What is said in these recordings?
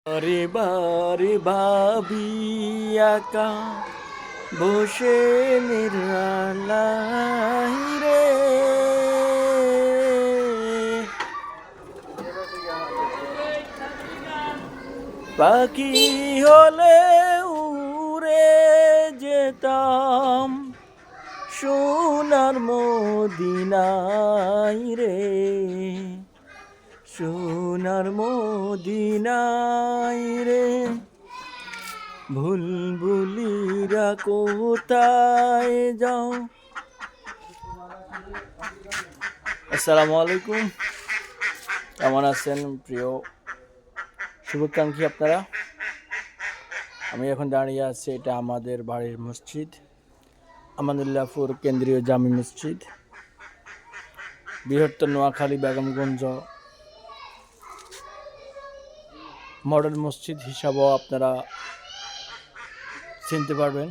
বারে বারে ভাবি একা বসে নিরালাই রে, পাখি হলে উড়ে যেতাম সোনার মদিনায় রে, সোনার মদিনায় রে। বুলবুলিরা কোথায় যাও? আসসালামু আলাইকুম, কেমন আছেন প্রিয় শুভাকাঙ্ক্ষী আপনারা? আমি এখন দাঁড়িয়ে আছি, এটা আমাদের বাড়ির মসজিদ, আমানুল্লাহপুর কেন্দ্রীয় জামি মসজিদ, বৃহত্তর নোয়াখালী বেগমগঞ্জ মডেল মসজিদ হিসাবেও আপনারা চিনতে পারবেন।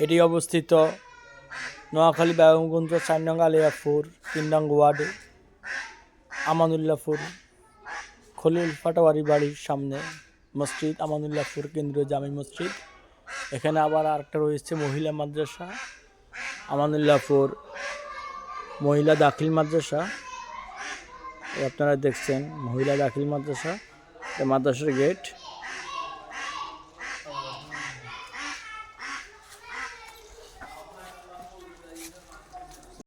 এটি অবস্থিত নোয়াখালী বেগমগঞ্জ 4 নং আলিয়াপুর 3 নং ওয়ার্ড আমানুল্লাহপুর খলিল পাটোয়ারি বাড়ির সামনে মসজিদ আমানুল্লাহপুর কেন্দ্রীয় জামি মসজিদ। এখানে আবার আরেকটা রয়েছে মহিলা মাদ্রাসা, আমানুল্লাহপুর মহিলা দাখিল মাদ্রাসা। আপনারা দেখছেন মহিলা দাখিল মাদ্রাসা, মাদ্রাসার গেট।